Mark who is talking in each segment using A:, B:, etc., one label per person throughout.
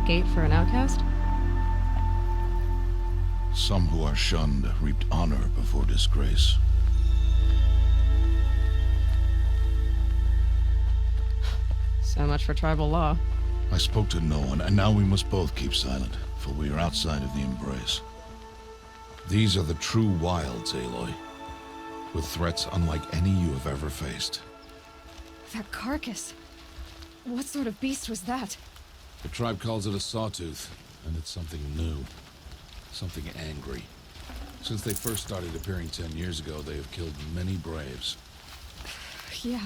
A: a gate for an outcast?
B: Some who are shunned reaped honor before disgrace.
A: So much for tribal law.
B: I spoke to no one, and now we must both keep silent, for we are outside of the embrace. These are the true wilds, Aloy, with threats unlike any you have ever faced.
C: That carcass. What sort of beast was that?
B: The tribe calls it a sawtooth, and it's something new. Something angry. Since they first started appearing 10 years ago, they have killed many braves.
C: Yeah.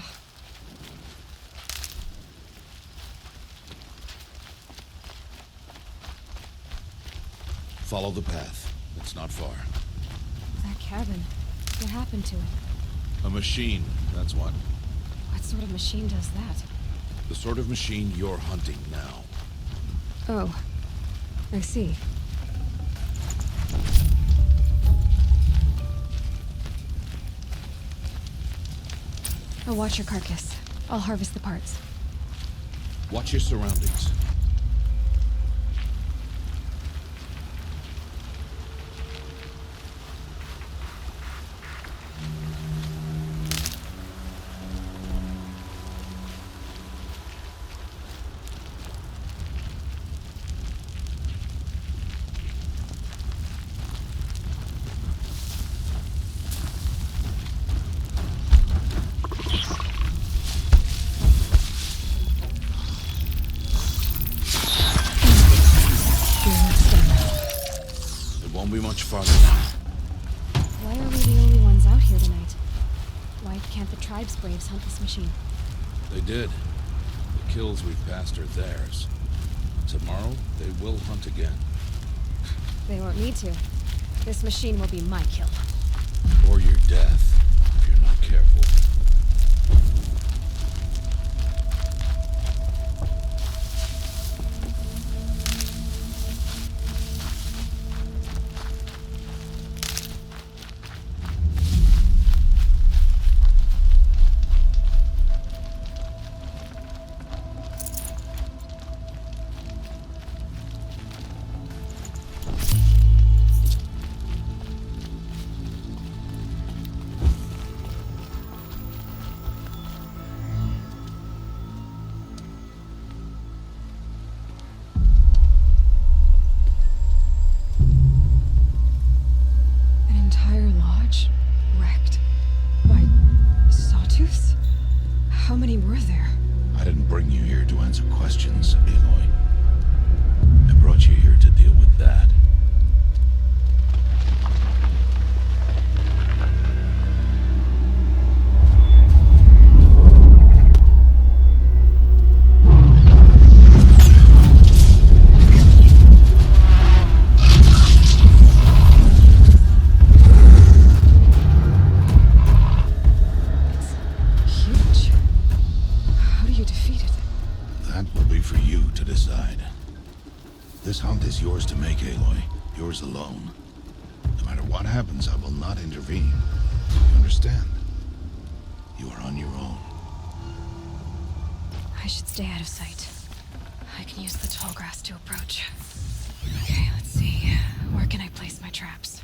B: Follow the path. It's not far.
C: That cabin. What happened to it?
B: A machine, that's what.
C: What sort of machine does that?
B: The sort of machine you're hunting now.
C: Oh. I see. I'll watch your carcass. I'll harvest the parts.
B: Watch your surroundings. Won't be much farther now.
C: Why are we the only ones out here tonight? Why can't the tribe's braves hunt this machine?
B: They did. The kills we've passed are theirs. Tomorrow, they will hunt again.
C: They won't need to. This machine will be my kill.
B: Or your death, if you're not careful.
C: How many were there?
B: I didn't bring you here to answer questions, Aloy. I brought you here to deal with that. This hunt is yours to make, Aloy. Yours alone. No matter what happens, I will not intervene. You understand? You are on your own.
C: I should stay out of sight. I can use the tall grass to approach. Okay, let's see. Where can I place my traps?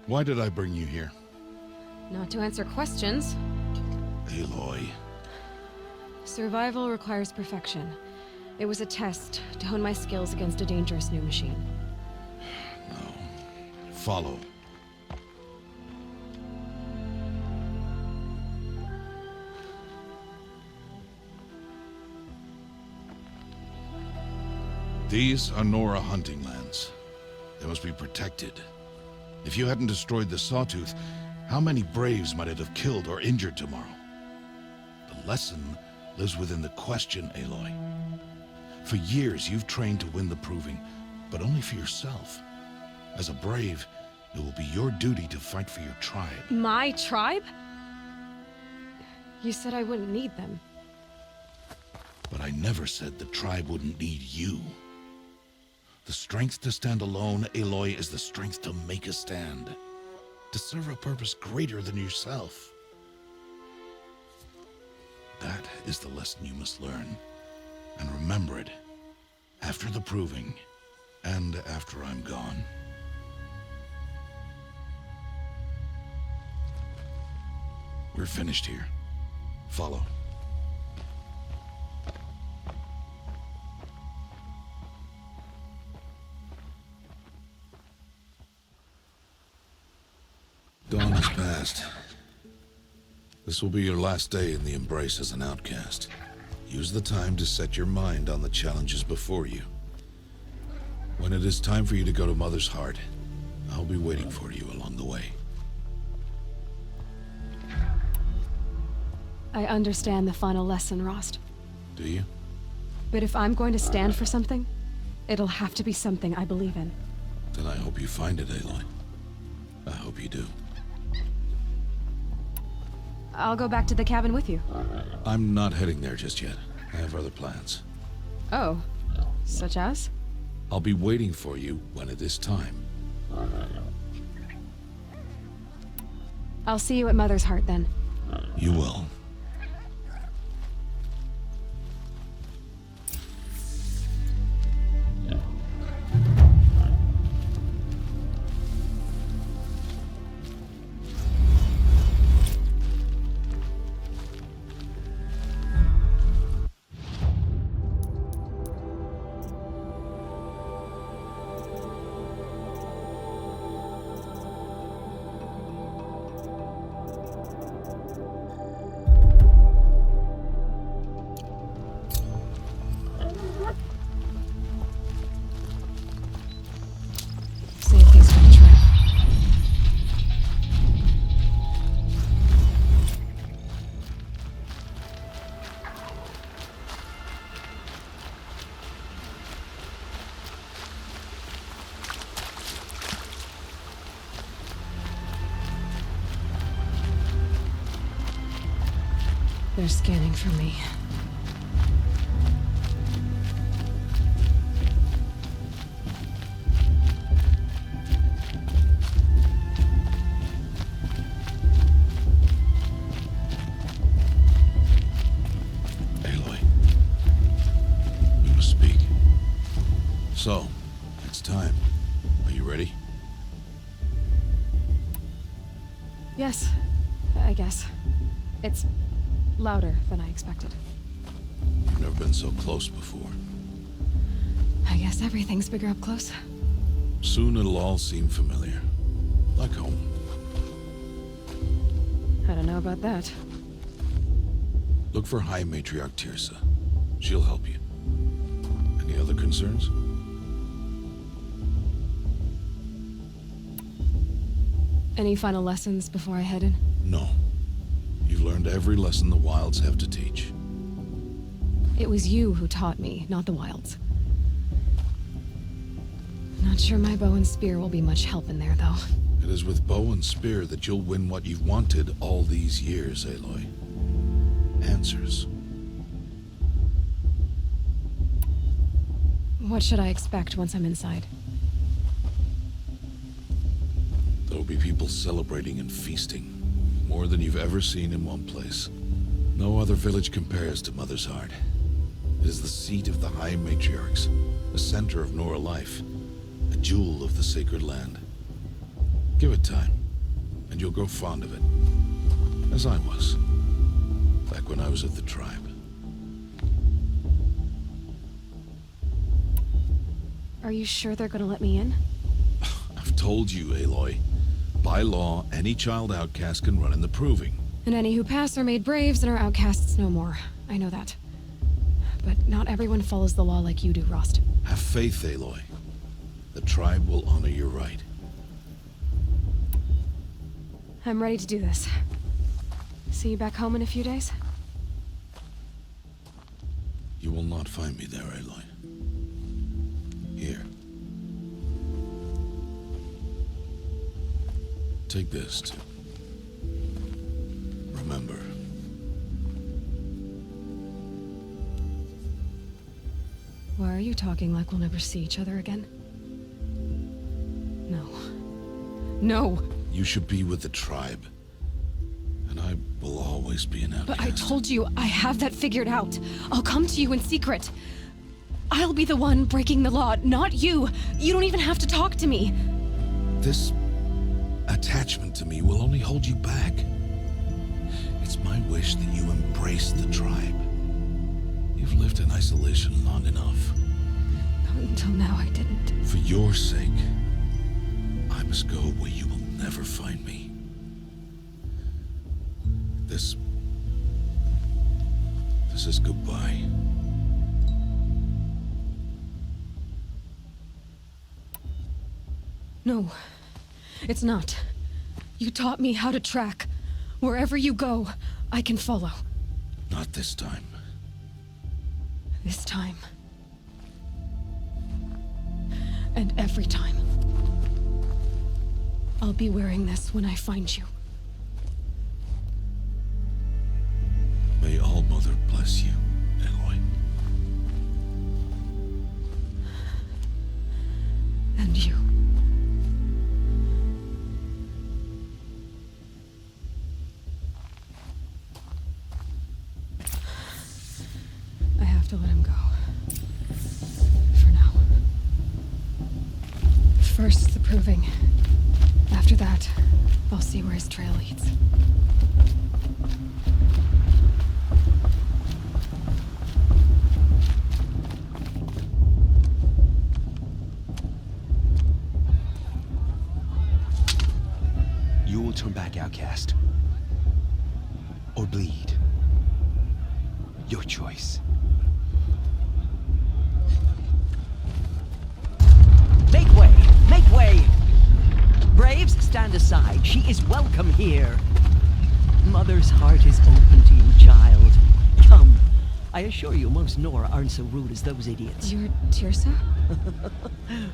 B: Why did I bring you here?
A: Not to answer questions.
B: Aloy.
A: Survival requires perfection. It was a test to hone my skills against a dangerous new machine.
B: No. Follow. These are Nora hunting lands. They must be protected. If you hadn't destroyed the Sawtooth, how many Braves might it have killed or injured tomorrow? The lesson lives within the question, Aloy. For years, you've trained to win the proving, but only for yourself. As a Brave, it will be your duty to fight for your tribe.
A: My tribe? You said I wouldn't need them.
B: But I never said the tribe wouldn't need you. The strength to stand alone, Aloy, is the strength to make a stand. To serve a purpose greater than yourself. That is the lesson you must learn. And remember it. After the proving. And after I'm gone. We're finished here. Follow. Dawn has passed. This will be your last day in the Embrace as an outcast. Use the time to set your mind on the challenges before you. When it is time for you to go to Mother's Heart, I'll be waiting for you along the way.
A: I understand the final lesson, Rost.
B: Do you?
A: But if I'm going to stand for something, it'll have to be something I believe in.
B: Then I hope you find it, Aloy. I hope you do.
A: I'll go back to the cabin with you.
B: I'm not heading there just yet. I have other plans.
A: Oh, such as?
B: I'll be waiting for you when it is time.
A: I'll see you at Mother's Heart then.
B: You will.
A: Save these for the trip. They're scanning for me.
B: Aloy. We must speak. So, it's time. Are you ready?
A: Yes, I guess. It's louder than I expected.
B: You've never been so close before.
A: I guess everything's bigger up close.
B: Soon it'll all seem familiar. Like home.
A: I don't know about that.
B: Look for High Matriarch Tirsa. She'll help you. Any other concerns?
A: Any final lessons before I head in?
B: No. You've learned every lesson the Wilds have to teach.
A: It was you who taught me, not the Wilds. Not sure my bow and spear will be much help in there, though.
B: It is with bow and spear that you'll win what you've wanted all these years, Aloy. Answers.
A: What should I expect once I'm inside?
B: There'll be people celebrating and feasting. More than you've ever seen in one place. No other village compares to Mother's Heart. It is the seat of the High Matriarchs, the center of Nora life, a jewel of the sacred land. Give it time, and you'll grow fond of it. As I was, back when I was of the tribe.
A: Are you sure they're gonna let me in?
B: I've told you, Aloy. By law, any child outcast can run in the proving.
A: And any who pass are made braves and are outcasts no more. I know that. But not everyone follows the law like you do, Rost.
B: Have faith, Aloy. The tribe will honor your right.
A: I'm ready to do this. See you back home in a few days?
B: You will not find me there, Aloy. Here. Take this, too. Remember.
A: Why are you talking like we'll never see each other again? No. No!
B: You should be with the tribe. And I will always be an outcast.
A: But I told you, I have that figured out. I'll come to you in secret. I'll be the one breaking the law, not you. You don't even have to talk to me.
B: This attachment to me will only hold you back. It's my wish that you embrace the tribe. You've lived in isolation long enough.
A: Until now, I didn't.
B: For your sake, I must go where you will never find me. This is goodbye.
A: No, it's not. You taught me how to track. Wherever you go, I can follow.
B: Not this time.
A: This time. And every time. I'll be wearing this when I find you.
B: May All Mother bless you, Aloy.
A: And you. I have to let him go. For now. First, the proving. After that, I'll see where his trail leads.
D: You will turn back outcast. Or bleed. Your choice.
E: Make way! Make way! Braves, stand aside. She is welcome here. Mother's heart is open to you, child. Come. I assure you, most Nora aren't so rude as those idiots.
A: You're Tirsa?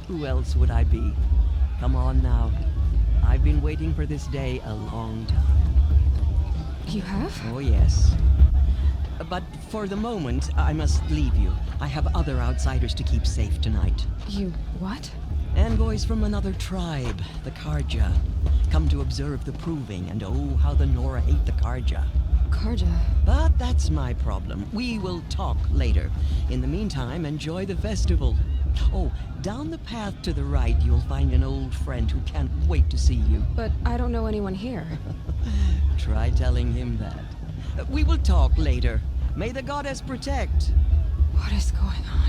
E: Who else would I be? Come on now. I've been waiting for this day a long time.
A: You have?
E: Oh, yes. But for the moment, I must leave you. I have other outsiders to keep safe tonight.
A: You what?
E: Envoys from another tribe, the Karja. Come to observe the proving, and oh, how the Nora hate the Karja.
A: Karja.
E: But that's my problem. We will talk later. In the meantime, enjoy the festival. Oh, down the path to the right, you'll find an old friend who can't wait to see you.
A: But I don't know anyone here.
E: Try telling him that. We will talk later. May the goddess protect.
A: What is going on?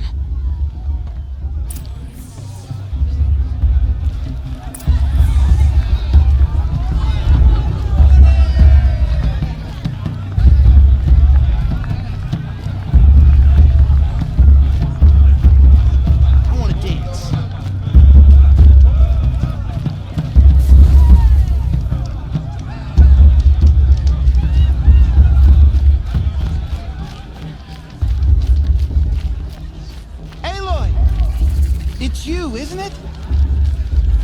F: Isn't it?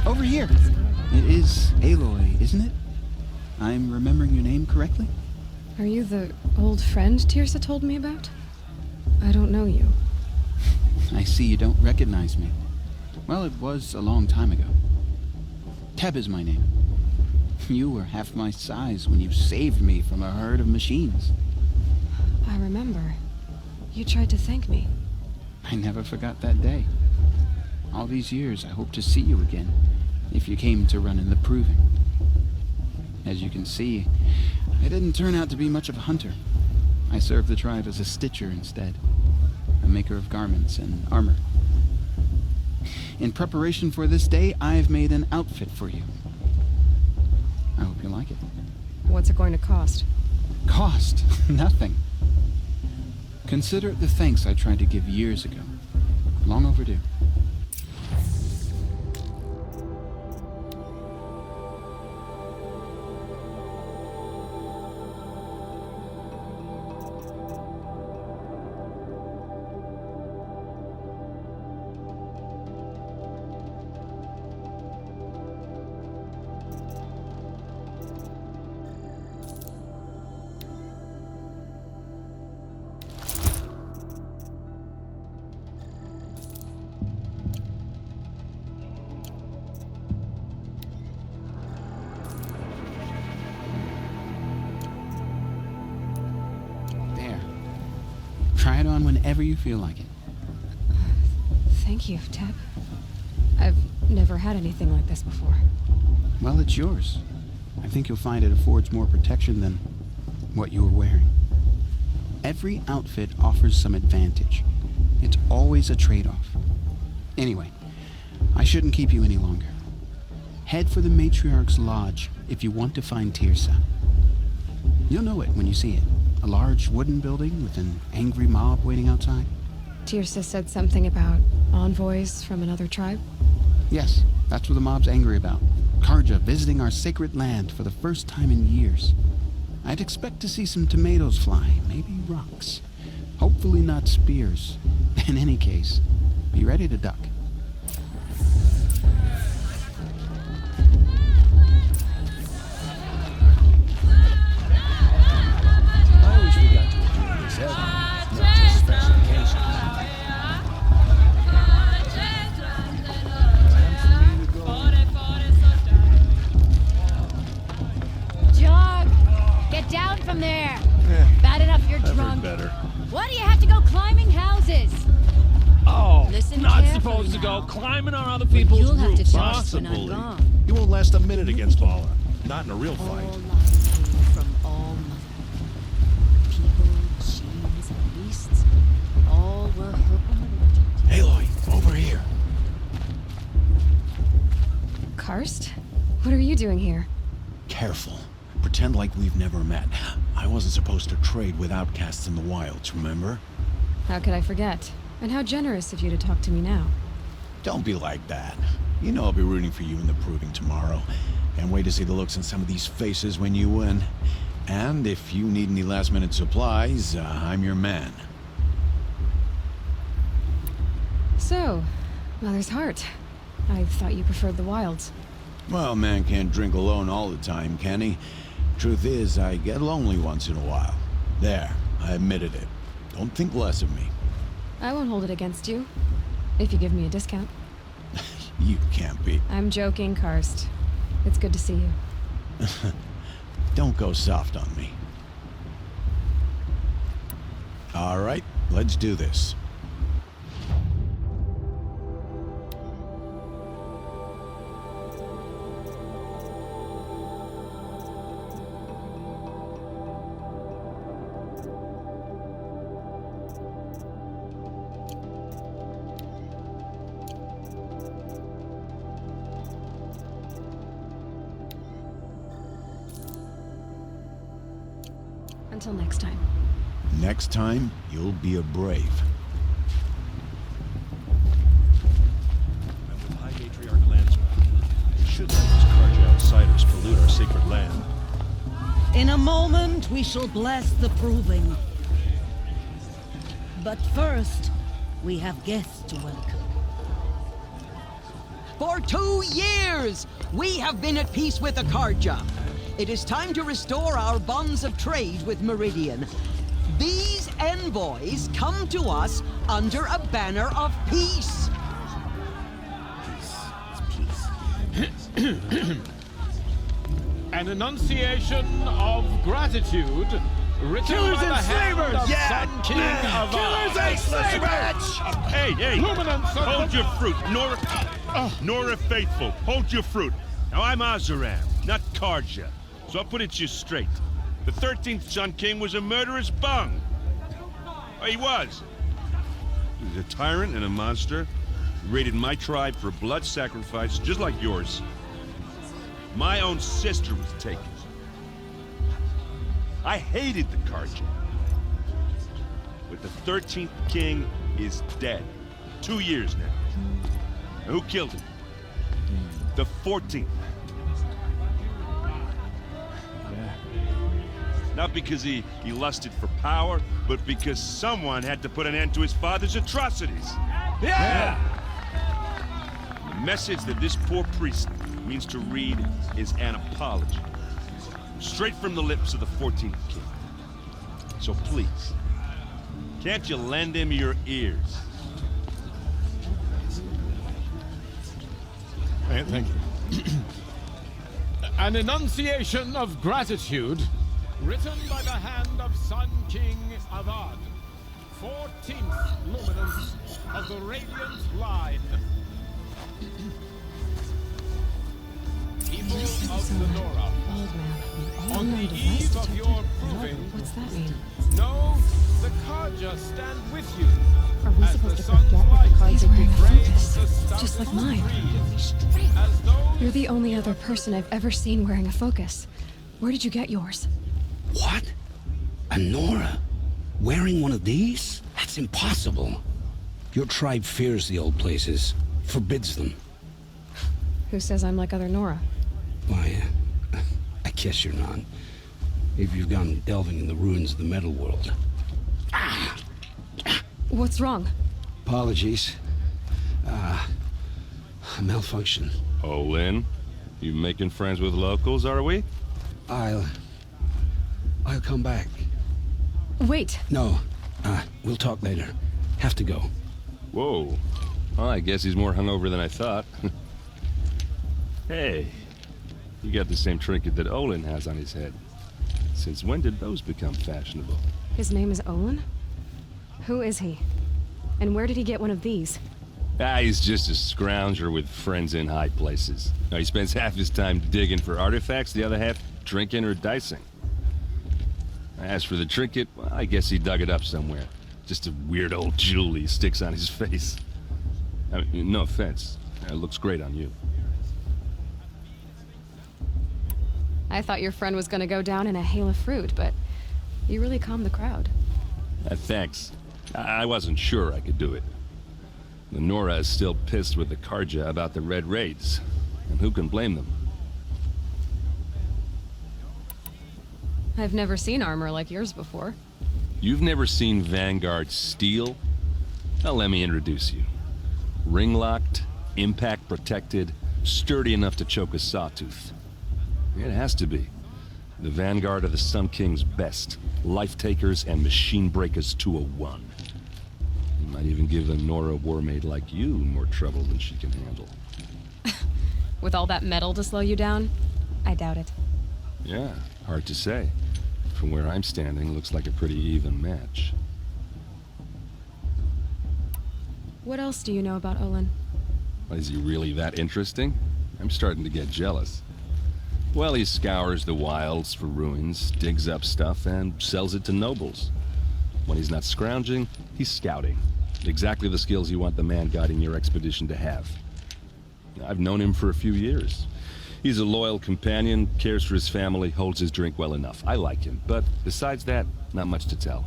F: Over here. It is Aloy, isn't it? I'm remembering your name correctly?
A: Are you the old friend Tirsa told me about? I don't know you.
F: I see you don't recognize me. Well, it was a long time ago. Teb is my name. You were half my size when you saved me from a herd of machines.
A: I remember. You tried to thank me.
F: I never forgot that day. All these years, I hope to see you again, if you came to run in the proving. As you can see, I didn't turn out to be much of a hunter. I served the tribe as a stitcher instead, a maker of garments and armor. In preparation for this day, I've made an outfit for you. I hope you like it.
A: What's it going to cost?
F: Cost? Nothing. Consider it the thanks I tried to give years ago. Long overdue. Try it on whenever you feel like it.
A: Thank you, Teb. I've never had anything like this before.
F: Well, it's yours. I think you'll find it affords more protection than what you were wearing. Every outfit offers some advantage. It's always a trade-off. Anyway, I shouldn't keep you any longer. Head for the Matriarch's Lodge if you want to find Tirsa. You'll know it when you see it. A large wooden building with an angry mob waiting outside.
A: Tirsa said something about envoys from another tribe?
F: Yes, that's what the mob's angry about. Karja visiting our sacred land for the first time in years. I'd expect to see some tomatoes fly, maybe rocks. Hopefully not spears. In any case, be ready to duck.
D: I wish we got to enjoy this every night, not just special occasions. Time for me to go.
G: Jog! Get down from there! Bad enough you're drunk.
H: Better.
G: Why do you have to go climbing houses?
H: Oh,
G: Listen
H: not
G: carefully
H: supposed to
G: now.
H: go climbing on other people's
G: You'll have to
H: roofs.
G: trust when I'm
H: Possibly.
G: gone.
H: You won't last a minute against Paula. Not in a real
G: All
H: fight.
G: life came from all mother. People, machines, and beasts, all were her own.
D: Aloy, over here.
A: Karst? What are you doing here?
I: Careful. Pretend like we've never met. I wasn't supposed to trade with outcasts in the wilds, remember?
A: How could I forget? And how generous of you to talk to me now.
I: Don't be like that. You know I'll be rooting for you in the proving tomorrow. Can't wait to see the looks on some of these faces when you win. And if you need any last-minute supplies, I'm your man.
A: So, Mother's Heart. I thought you preferred the wilds.
I: Well, man can't drink alone all the time, can he? Truth is, I get lonely once in a while. There, I admitted it. Don't think less of me.
A: I won't hold it against you. If you give me a discount.
I: You can't be.
A: I'm joking, Karst. It's good to see you.
I: Don't go soft on me. All right, let's do this.
A: Until next time.
I: Next time, you'll be a brave.
H: And with High Matriarch lands around, we should let these Karja outsiders pollute our sacred land.
J: In a moment, we shall bless the proving. But first, we have guests to welcome.
E: For 2 years, we have been at peace with the Karja. It is time to restore our bonds of trade with Meridian. These envoys come to us under a banner of peace.
K: An enunciation of gratitude written
H: Killers
K: by the
H: and
K: hand
H: slavers!
K: of
H: Yeah,
K: Sun King
H: man.
K: of
H: Killers and slavers!
K: Hey,
H: Luminance of
K: hold
H: the-
K: your fruit. Nora Faithful, hold your fruit. Now, I'm Azaram, not Karja, so I'll put it to you straight. The 13th Sun King was a murderous bung. Oh, he was. He was a tyrant and a monster. Raided my tribe for blood sacrifice, just like yours. My own sister was taken. I hated the Carja. But the 13th king is dead. 2 years now. And who killed him? The 14th. Not because he lusted for power, but because someone had to put an end to his father's atrocities. Yeah! The message that this poor priest means to read is an apology. Straight from the lips of the 14th king. So please, can't you lend him your ears?
L: Thank you. An enunciation of gratitude written by the hand of Sun King Avad, 14th luminance of the Radiant Line. People of the Nora, on the eve of your proving,
A: What's that mean?
L: know the Carja stand with you.
A: Are we
L: as
A: supposed
L: the
A: to
L: sun's
A: forget
L: light
A: that he's wearing a
L: rays
A: focus?
L: the stubborn
A: Just like mine.
L: trees, as though
A: You're the only other person I've ever seen wearing a focus. Where did you get yours?
M: What? A Nora? Wearing one of these? That's impossible. Your tribe fears the old places, forbids them.
A: Who says I'm like other Nora?
M: Why, I guess you're not. If you've gone delving in the ruins of the metal world.
A: What's wrong?
M: Apologies. A malfunction.
K: Oh, Lynn? You making friends with locals, are we?
M: I'll come back.
A: Wait.
M: No. We'll talk later. Have to go.
K: Whoa. Well, I guess he's more hungover than I thought. Hey, you got the same trinket that Olin has on his head. Since when did those become fashionable?
A: His name is Olin? Who is he? And where did he get one of these?
K: He's just a scrounger with friends in high places. Now, he spends half his time digging for artifacts, the other half drinking or dicing. As for the trinket, well, I guess he dug it up somewhere. Just a weird old jewel he sticks on his face. I mean, no offense. It looks great on you.
A: I thought your friend was gonna go down in a hail of fruit, but you really calmed the crowd.
K: Thanks. I wasn't sure I could do it. The Nora is still pissed with the Carja about the Red Raids, and who can blame them?
A: I've never seen armor like yours before.
K: You've never seen Vanguard steel? Well, let me introduce you. Ring-locked, impact-protected, sturdy enough to choke a sawtooth. It has to be. The Vanguard of the Sun King's best. Life-takers and machine breakers 201. You might even give a Nora warmaid like you more trouble than she can handle.
A: With all that metal to slow you down? I doubt it.
K: Yeah, hard to say. From where I'm standing, looks like a pretty even match.
A: What else do you know about Olin?
K: Is he really that interesting? I'm starting to get jealous. Well, he scours the wilds for ruins, digs up stuff, and sells it to nobles. When he's not scrounging, he's scouting. Exactly the skills you want the man guiding your expedition to have. I've known him for a few years. He's a loyal companion, cares for his family, holds his drink well enough. I like him, but besides that, not much to tell.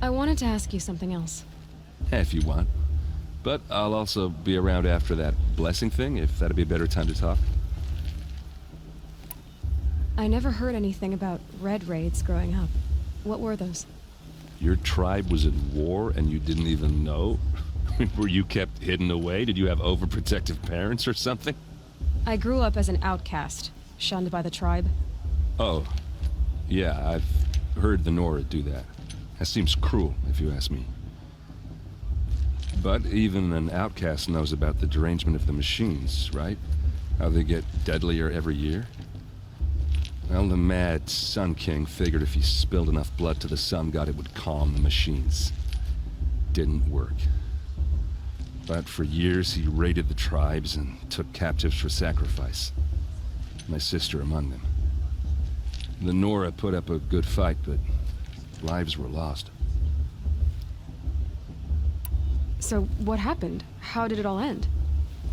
A: I wanted to ask you something else.
K: If you want. But I'll also be around after that blessing thing, if that'd be a better time to talk.
A: I never heard anything about red raids growing up. What were those?
K: Your tribe was at war and you didn't even know? Were you kept hidden away? Did you have overprotective parents or something?
A: I grew up as an outcast, shunned by the tribe.
K: Oh, yeah, I've heard the Nora do that. That seems cruel, if you ask me. But even an outcast knows about the derangement of the machines, right? How they get deadlier every year? Well, the mad Sun King figured if he spilled enough blood to the Sun God, it would calm the machines. Didn't work. But for years, he raided the tribes and took captives for sacrifice. My sister among them. The Nora put up a good fight, but lives were lost.
A: So what happened? How did it all end?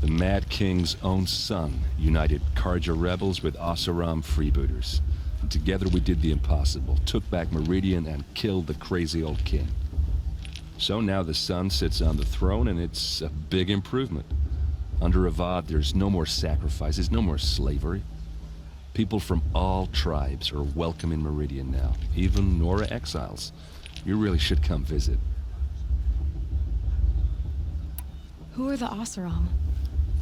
K: The Mad King's own son united Karja rebels with Oseram freebooters. And together we did the impossible, took back Meridian and killed the crazy old king. So now the son sits on the throne and it's a big improvement. Under Avad, there's no more sacrifices, no more slavery. People from all tribes are welcome in Meridian now, even Nora exiles. You really should come visit.
A: Who are the Oseram?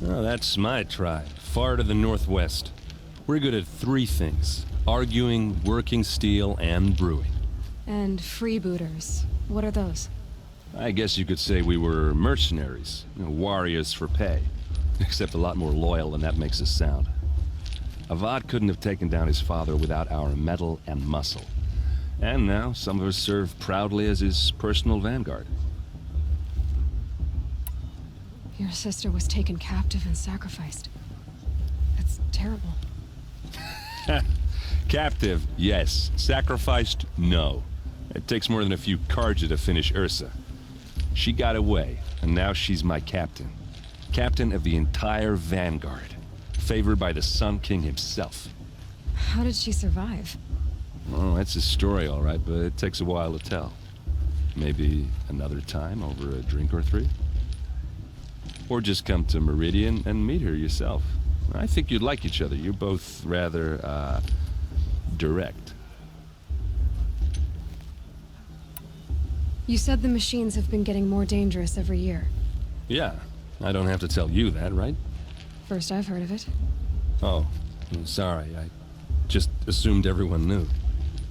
K: Oh, that's my tribe, far to the northwest. We're good at 3 things: arguing, working steel, and brewing.
A: And freebooters. What are those?
K: I guess you could say we were mercenaries, warriors for pay. Except a lot more loyal than that makes us sound. Avad couldn't have taken down his father without our metal and muscle. And now some of us serve proudly as his personal vanguard.
A: Your sister was taken captive and sacrificed. That's terrible.
K: Captive, yes. Sacrificed, no. It takes more than a few Karja to finish Ursa. She got away, and now she's my captain. Captain of the entire vanguard. Favored by the Sun King himself.
A: How did she survive?
K: Oh, that's a story, all right, but it takes a while to tell. Maybe another time over a drink or 3? Or just come to Meridian and meet her yourself. I think you'd like each other. You're both rather, direct.
A: You said the machines have been getting more dangerous every year.
K: Yeah, I don't have to tell you that, right?
A: First I've heard of it.
K: Oh, I'm sorry. I just assumed everyone knew.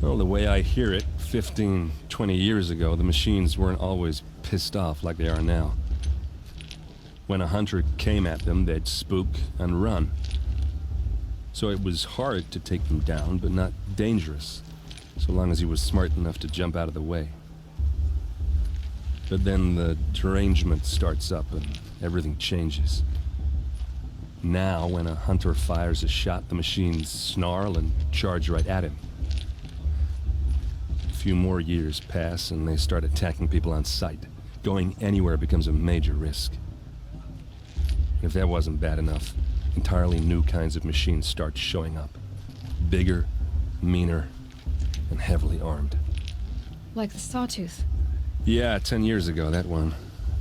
K: Well, the way I hear it, 15, 20 years ago, the machines weren't always pissed off like they are now. When a hunter came at them, they'd spook and run. So it was hard to take them down, but not dangerous, so long as he was smart enough to jump out of the way. But then the derangement starts up and everything changes. Now, when a hunter fires a shot, the machines snarl and charge right at him. A few more years pass and they start attacking people on sight. Going anywhere becomes a major risk. If that wasn't bad enough, entirely new kinds of machines start showing up. Bigger, meaner, and heavily armed.
A: Like the Sawtooth.
K: Yeah, 10 years ago, that one.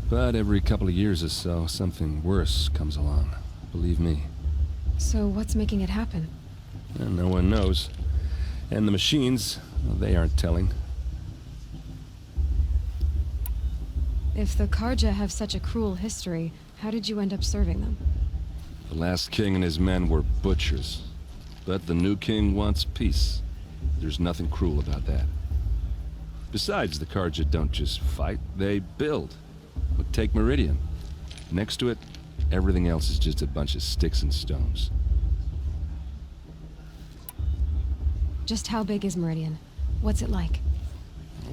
K: But every couple of years or so, something worse comes along. Believe me.
A: So what's making it happen?
K: And no one knows. And the machines, well, they aren't telling.
A: If the Karja have such a cruel history, how did you end up serving them?
K: The last king and his men were butchers. But the new king wants peace. There's nothing cruel about that. Besides, the Karja don't just fight, they build. But take Meridian. Next to it, everything else is just a bunch of sticks and stones.
A: Just how big is Meridian? What's it like?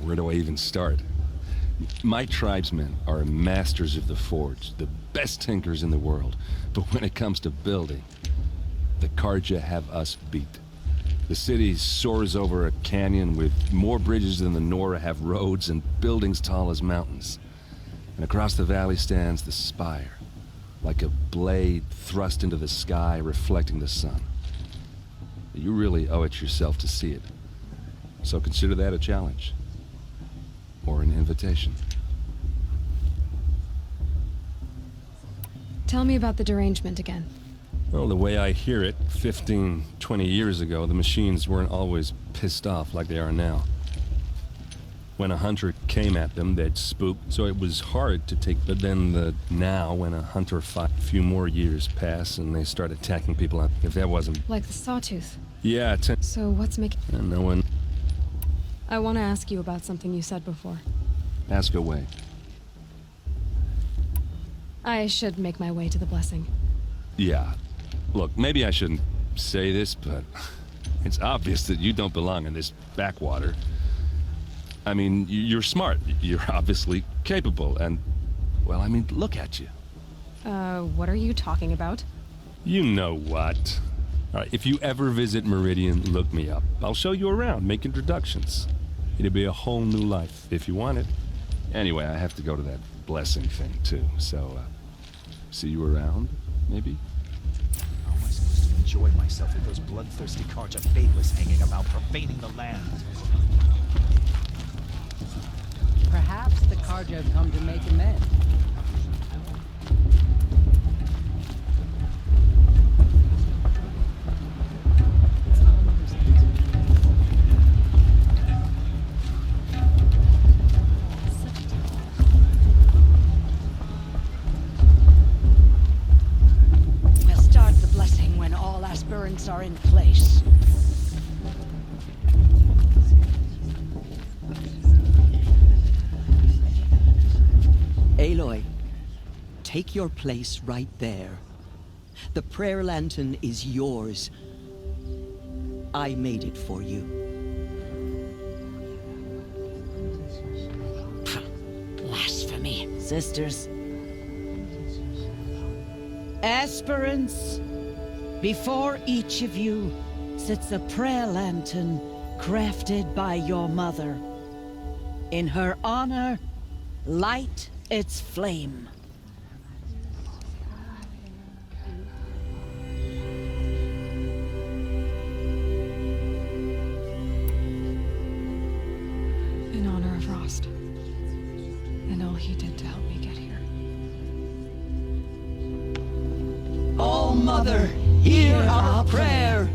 K: Where do I even start? My tribesmen are masters of the forge, the best tinkers in the world. But when it comes to building, the Karja have us beat. The city soars over a canyon with more bridges than the Nora have roads and buildings tall as mountains. And across the valley stands the spire, like a blade thrust into the sky reflecting the sun. You really owe it yourself to see it. So consider that a challenge. Or an invitation.
A: Tell me about the derangement again.
K: Well, the way I hear it, 15, 20 years ago, the machines weren't always pissed off like they are now. When a hunter came at them, they'd spook, so it was hard to take. But then now, when a hunter fought, a few more years pass and they start attacking people on. If that wasn't.
A: Like the Sawtooth.
K: Yeah,
A: So what's making.
K: And no one.
A: I want to ask you about something you said before.
K: Ask away.
A: I should make my way to the blessing.
K: Yeah. Look, maybe I shouldn't say this, but it's obvious that you don't belong in this backwater. I mean, you're smart. You're obviously capable, and, well, I mean, look at you.
A: What are you talking about?
K: You know what. All right, if you ever visit Meridian, look me up. I'll show you around, make introductions. It'll be a whole new life, if you want it. Anyway, I have to go to that blessing thing, too. So, see you around, maybe?
D: How am I supposed to enjoy myself with those bloodthirsty Karja faithless hanging about, profaning the land?
J: Perhaps the Karja have come to make amends.
N: We'll start the blessing when all aspirants are in place.
E: Aloy, take your place right there. The prayer lantern is yours. I made it for you.
N: Blasphemy.
J: Sisters. Aspirants, before each of you sits a prayer lantern crafted by your mother. In her honor, light its flame.
A: In honor of Rost. And all he did to help me get here.
E: Oh, Mother, hear our prayer.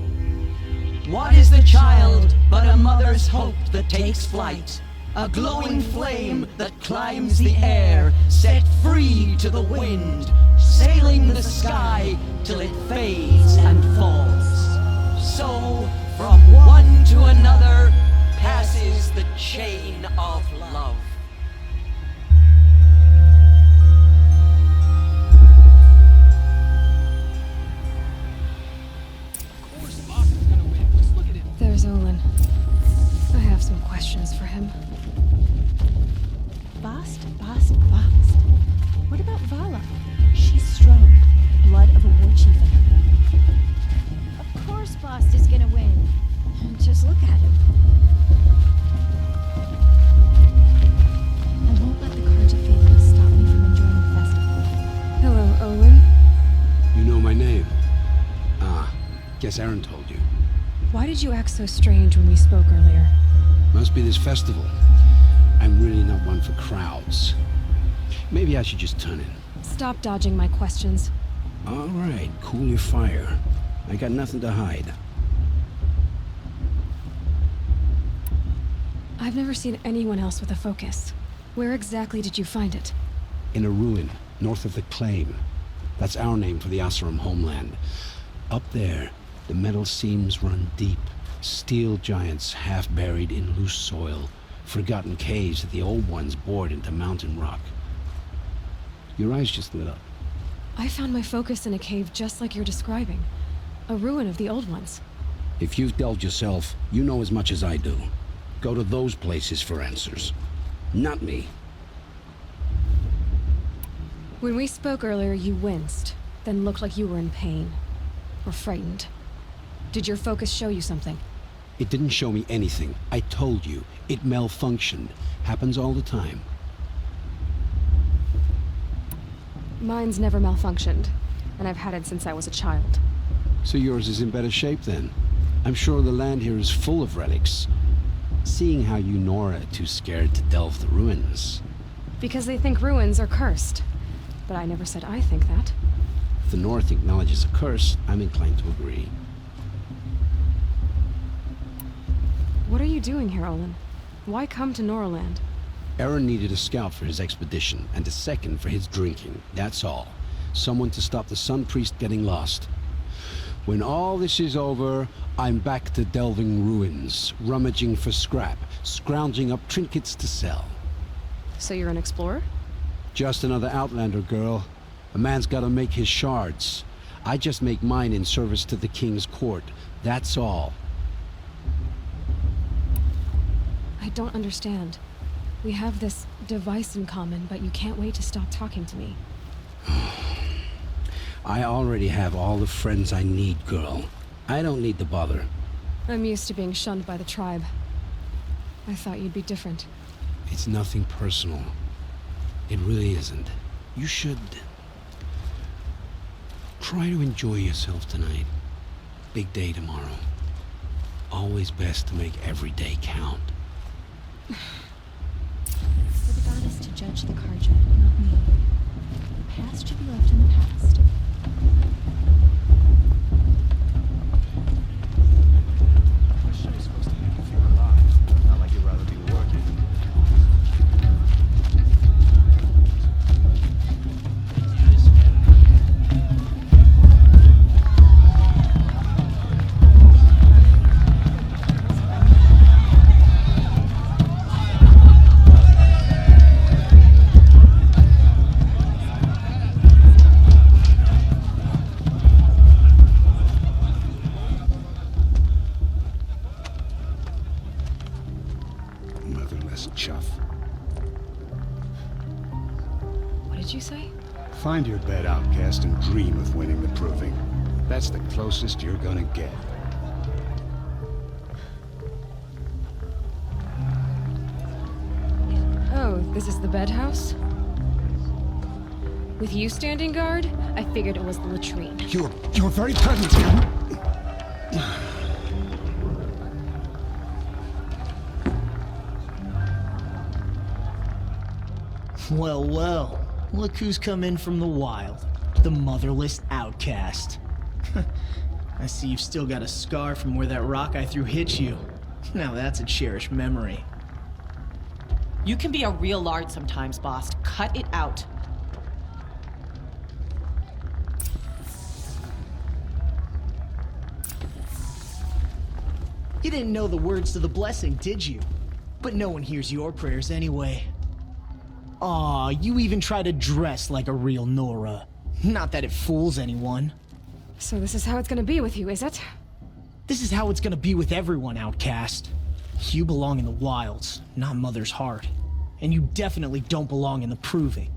E: What is the child but a mother's hope that takes flight? A glowing flame that climbs the air, set free to the wind, sailing the sky till it fades and falls. So, from one to another, passes the chain of love.
A: There's Olin. I have some questions for him.
G: Bast. What about Vala? She's strong. Blood of a war chief in her. Of course Bast is gonna win. Just look at him. I won't let the Karja faithless stop me from enjoying the festival.
A: Hello, Olin.
M: You know my name? Ah, guess Aaron told you.
A: Why did you act so strange when we spoke earlier?
M: Must be this festival. I'm really not one for crowds. Maybe I should just turn in.
A: Stop dodging my questions.
M: All right, cool your fire. I got nothing to hide.
A: I've never seen anyone else with a focus. Where exactly did you find it?
M: In a ruin, north of the Claim. That's our name for the Asuram homeland. Up there, the metal seams run deep. Steel giants half buried in loose soil. Forgotten caves that the old ones bored into mountain rock. Your eyes just lit up.
A: I found my focus in a cave just like you're describing. A ruin of the old ones.
M: If you've delved yourself, you know as much as I do. Go to those places for answers. Not me.
A: When we spoke earlier, you winced, then looked like you were in pain. Or frightened. Did your focus show you something?
M: It didn't show me anything. I told you. It malfunctioned. Happens all the time.
A: Mine's never malfunctioned, and I've had it since I was a child.
M: So yours is in better shape then. I'm sure the land here is full of relics. Seeing how you Nora are too scared to delve the ruins.
A: Because they think ruins are cursed. But I never said I think that.
M: If the North acknowledges a curse, I'm inclined to agree.
A: What are you doing here, Olin? Why come to Noraland?
M: Aaron needed a scout for his expedition, and a second for his drinking. That's all. Someone to stop the Sun Priest getting lost. When all this is over, I'm back to delving ruins, rummaging for scrap, scrounging up trinkets to sell.
A: So you're an explorer?
M: Just another Outlander, girl. A man's gotta make his shards. I just make mine in service to the King's court. That's all.
A: I don't understand. We have this device in common, but you can't wait to stop talking to me.
M: I already have all the friends I need, girl. I don't need the bother.
A: I'm used to being shunned by the tribe. I thought you'd be different.
M: It's nothing personal. It really isn't. You should try to enjoy yourself tonight. Big day tomorrow. Always best to make every day count.
G: For the goddess to judge the Karja, not me. The past should be left in the past.
D: This show's supposed to make you feel alive. Not like you'd rather be working.
M: Motherless chuff.
C: What did you say?
M: Find your bed, outcast, and dream of winning the proving. That's the closest you're gonna get.
A: Oh, this is the bedhouse? With you standing guard, I figured it was the latrine.
M: You're very present here.
O: Well, well. Look who's come in from the wild. The motherless outcast. I see you've still got a scar from where that rock I threw hit you. Now that's a cherished memory.
P: You can be a real lard sometimes, boss. Cut it out.
O: You didn't know the words to the blessing, did you? But no one hears your prayers anyway. Aw, you even try to dress like a real Nora. Not that it fools anyone.
A: So this is how it's gonna be with you, is it?
O: This is how it's gonna be with everyone, outcast. You belong in the wilds, not Mother's heart. And you definitely don't belong in the proving.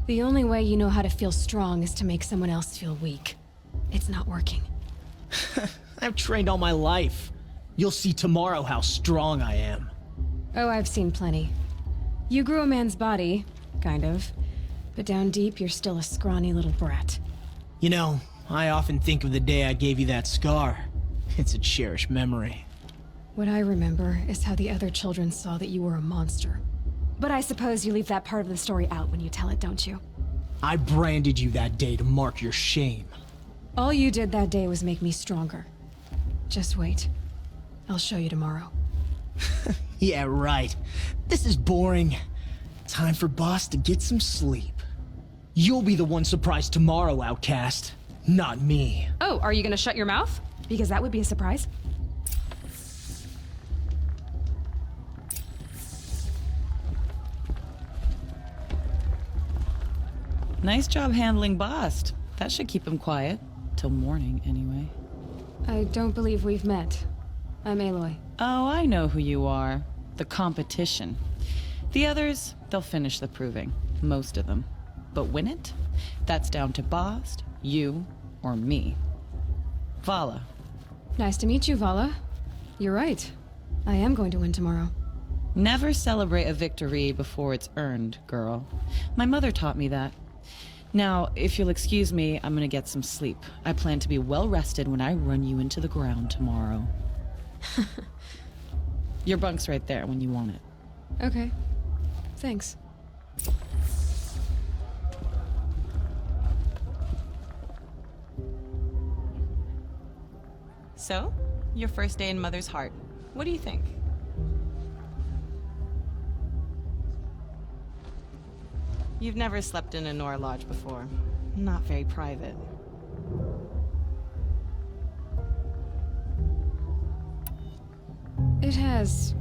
A: The only way you know how to feel strong is to make someone else feel weak. It's not working.
O: I've trained all my life. You'll see tomorrow how strong I am.
A: Oh, I've seen plenty. You grew a man's body, kind of. But down deep, you're still a scrawny little brat.
O: You know, I often think of the day I gave you that scar. It's a cherished memory.
A: What I remember is how the other children saw that you were a monster. But I suppose you leave that part of the story out when you tell it, don't you?
O: I branded you that day to mark your shame.
A: All you did that day was make me stronger. Just wait. I'll show you tomorrow.
O: Yeah, right. This is boring. Time for Boss to get some sleep. You'll be the one surprised tomorrow, outcast. Not me.
A: Oh, are you gonna shut your mouth? Because that would be a surprise.
P: Nice job handling Bast. That should keep him quiet. Till morning, anyway.
A: I don't believe we've met. I'm Aloy.
P: Oh, I know who you are. The competition. The others, they'll finish the proving. Most of them. But win it? That's down to Bast, you, or me. Vala.
A: Nice to meet you, Vala. You're right. I am going to win tomorrow.
P: Never celebrate a victory before it's earned, girl. My mother taught me that. Now, if you'll excuse me, I'm gonna get some sleep. I plan to be well rested when I run you into the ground tomorrow. Your bunk's right there when you want it.
A: Okay. Thanks.
P: So, your first day in Mother's heart. What do you think? You've never slept in a Nora lodge before. Not very private.
A: It has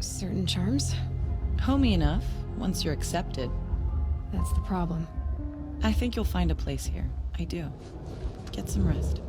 A: certain charms.
P: Homey enough, once you're accepted.
A: That's the problem.
P: I think you'll find a place here. I do. Get some rest.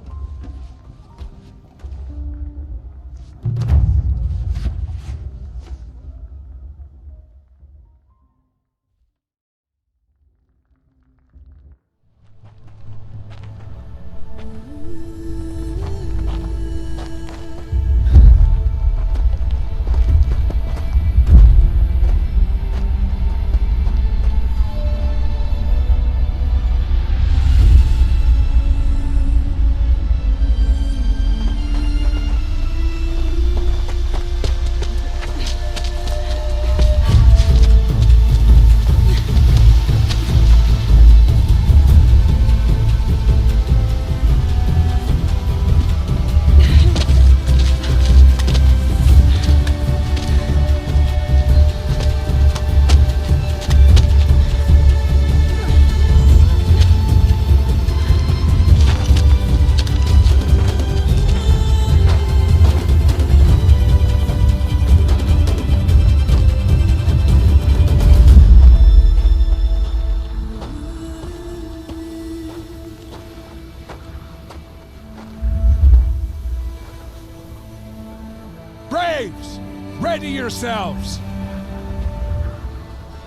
Q: Braves! Ready yourselves!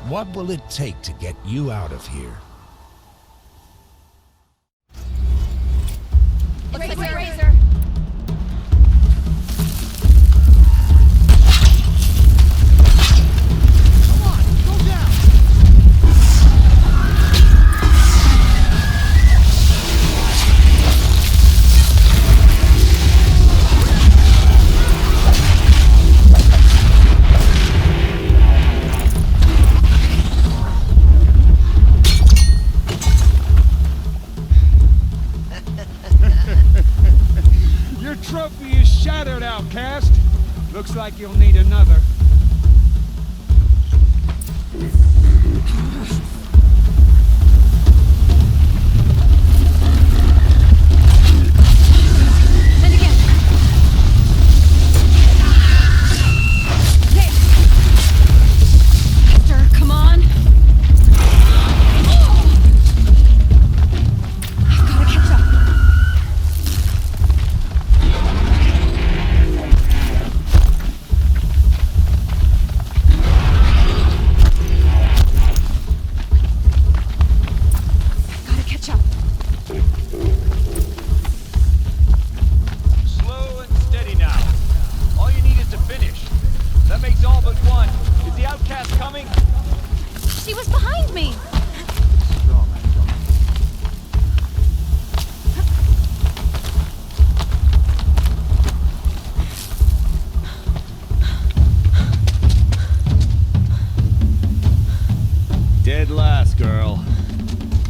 R: What will it take to get you out of here?
A: Razor!
Q: Your trophy is shattered, outcast. Looks like you'll need another.
A: And again. There. Faster, come on. I've gotta catch up. Gotta catch up.
D: Slow and steady now. All you need is to finish. That makes all but one. Is the outcast coming?
A: She was behind me.
D: Dead last, girl.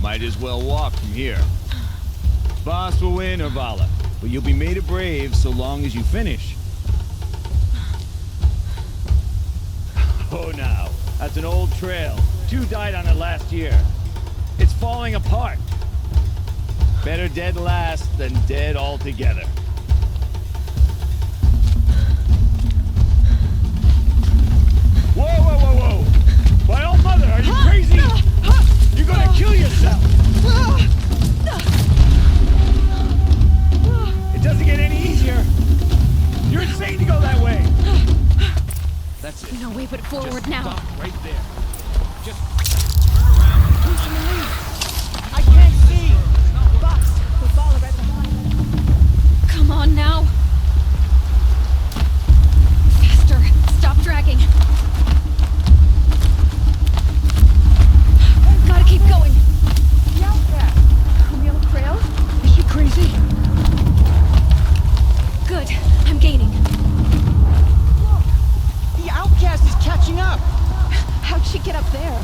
D: Might as well walk from here. Boss will win, or Vala, but you'll be made a brave so long as you finish. Oh, now. That's an old trail. 2 died on it last year. It's falling apart. Better dead last than dead altogether. Whoa, whoa, whoa, whoa! My old mother, are you crazy? You're gonna kill yourself! It doesn't get any easier. You're insane to go that way. That's it.
A: No way but forward
D: Just
A: now.
D: stop right there. Just turn around and push and leave.
N: I can't see! Box, with Vala right behind.
A: Come on now. Faster. Stop dragging. Gotta keep going.
N: The outcast! Camille Trail?
A: Is she crazy? Good. I'm gaining.
N: The outcast is catching up! How'd she get up there?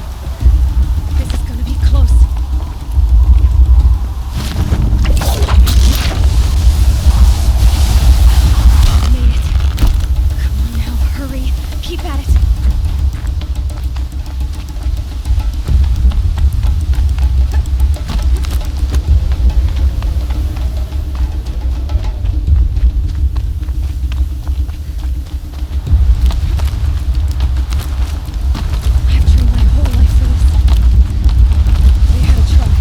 A: This is gonna be close. Made it. Come on now, hurry. Keep at it. I've trained my whole life for this. They had a tribe,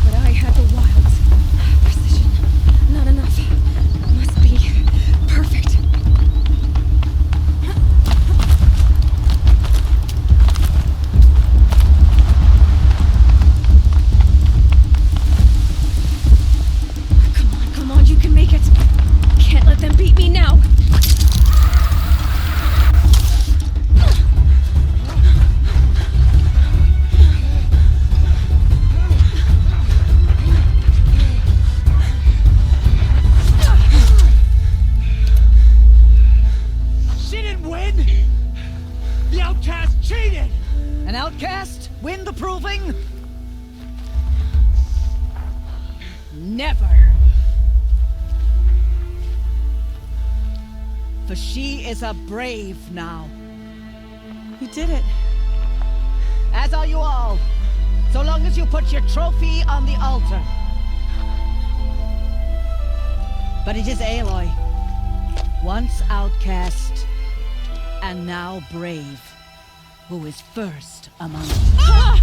A: but I had the wilds. Precision, not enough. Must be perfect. Come on, you can make it. Can't let them beat me now.
N: She didn't win! The outcast cheated! An outcast win the proving? Never! For she is a brave now.
P: You did it.
N: As are you all. So long as you put your trophy on the altar. But it is Aloy. Once outcast, and now brave, who is first among us.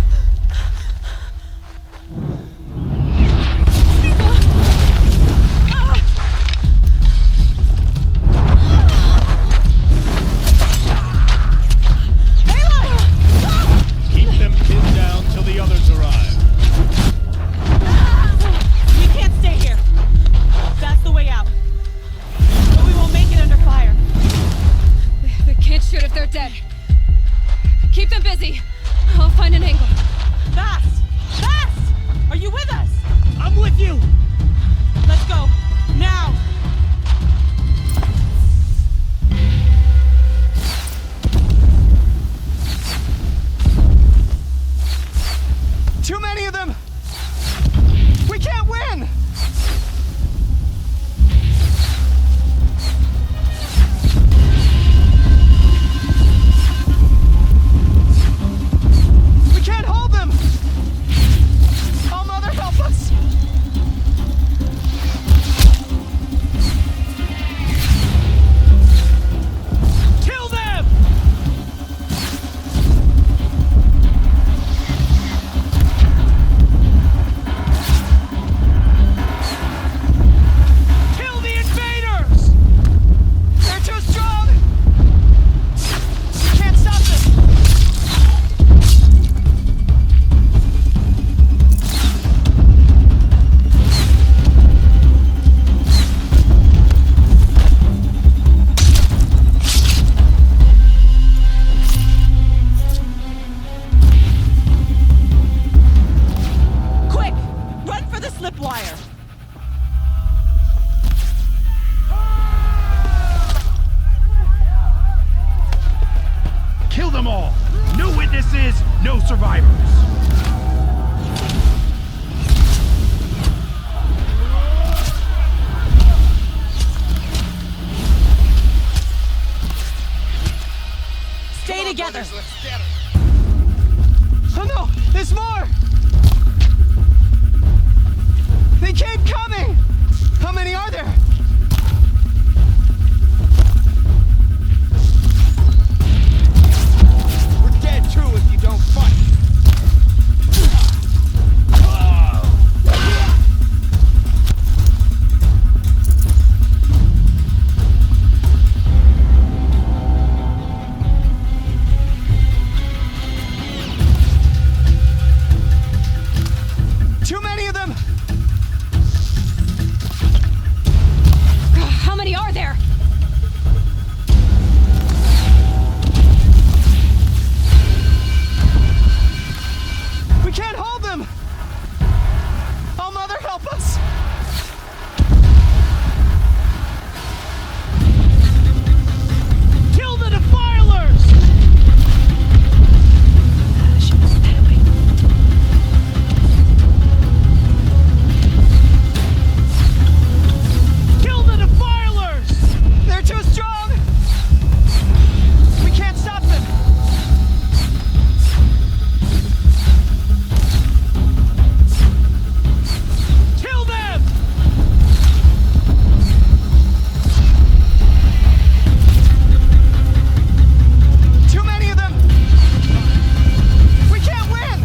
A: they're dead. Keep them busy. I'll find an angle.
N: Fast! Fast! Are you with us?
O: I'm with you!
N: Let's go. Now!
S: Too many of them! We can't win! We can't hold them! Oh, Mother, help us! Kill them! Kill the invaders! They're too strong! We can't stop them!
N: Quick! Run for the slip wire!
Q: Kill them all! No witnesses, no survivors!
N: Stay together!
S: Oh no! There's more! They keep coming! How many are there? We're dead too if you don't fight! Too many of them!
A: How many are there?
S: We can't hold them! Oh, Mother, help us! Kill the defilers! Kill the defilers! They're too strong! We can't stop them! Kill them! Too many of them! We can't win!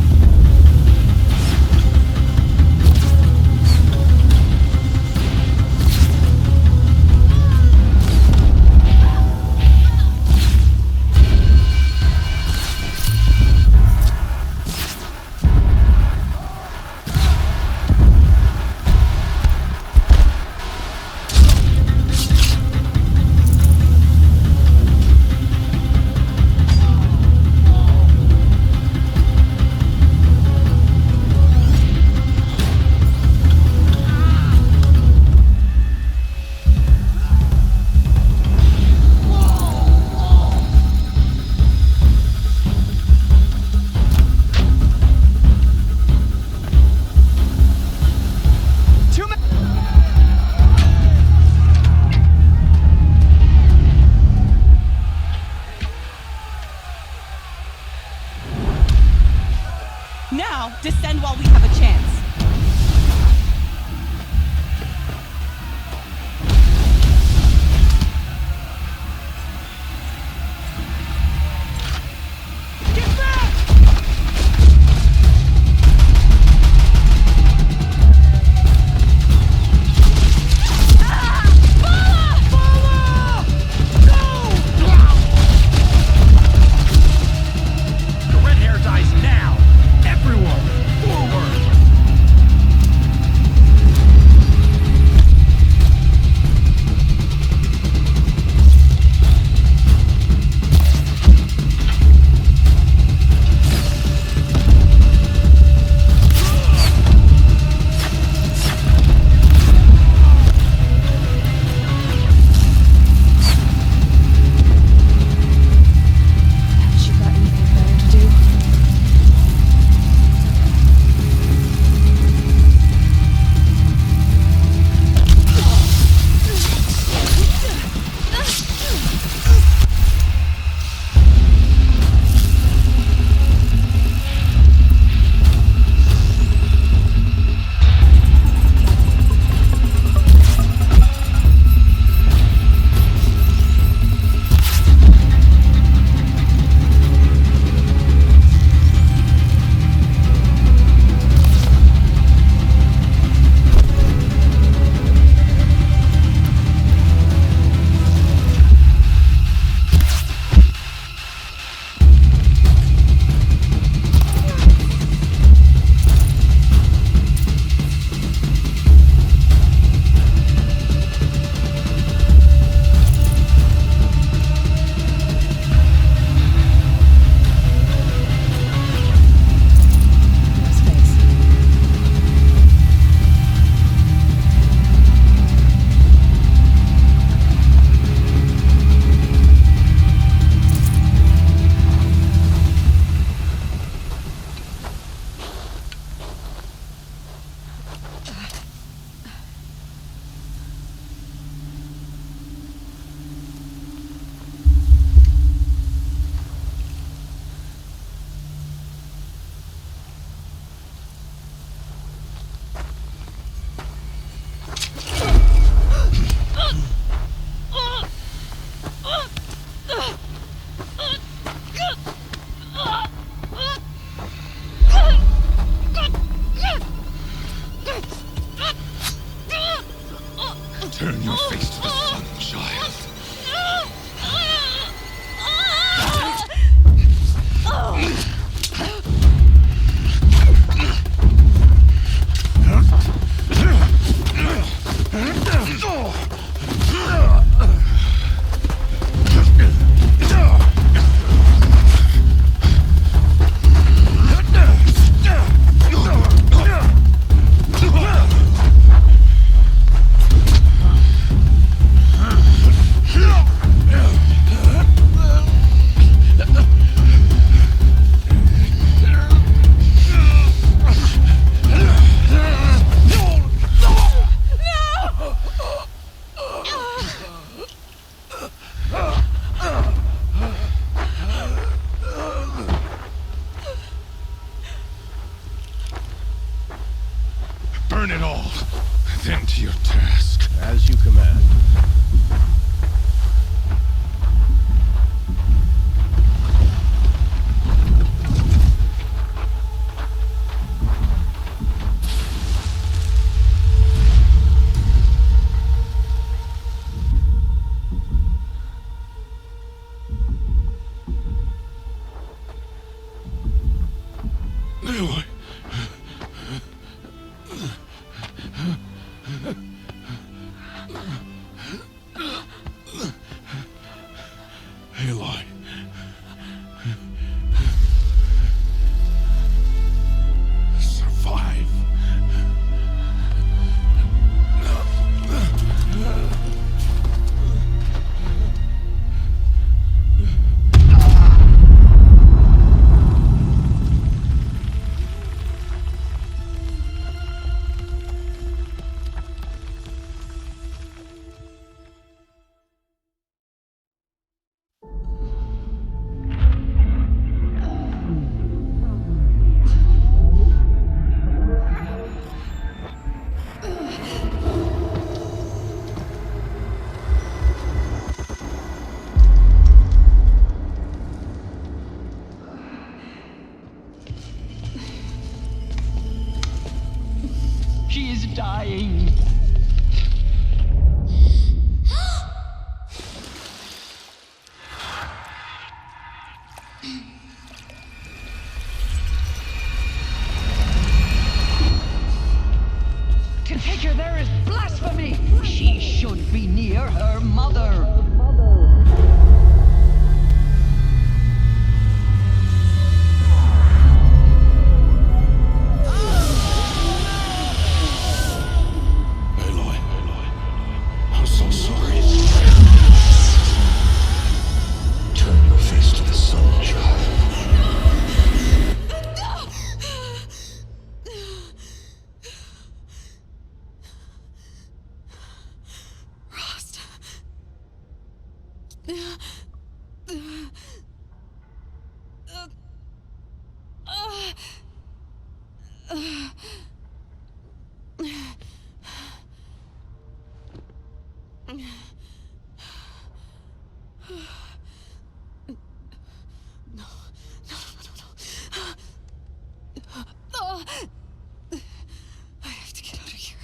S: Too many!
N: Now, descend while we have a chance.
S: Get back!
Q: The red hair dies now! Everyone, forward!
B: Burn it all. Then to your task.
H: As you command.
B: Aloy. Aloy. Survive.
E: She is dying. To take her there is blasphemy. She should be near her mother.
B: I'm so sorry.
T: Turn your face to the sun, child.
A: Rost. I have to get out of here.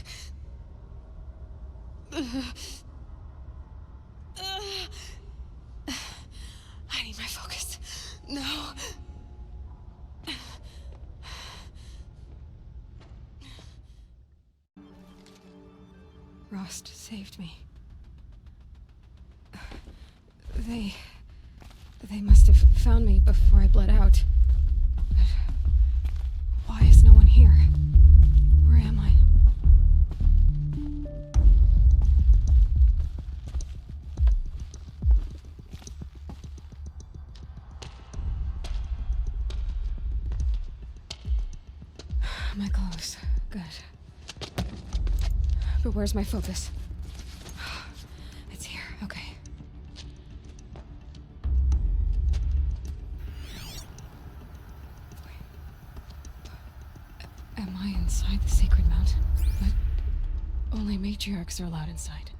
A: I need my focus. No. Rost saved me. They must have found me before I bled out. But why is no one here? Where am I? My clothes. Good. But where's my focus? It's here. Okay. Am I inside the sacred mountain? But only matriarchs are allowed inside.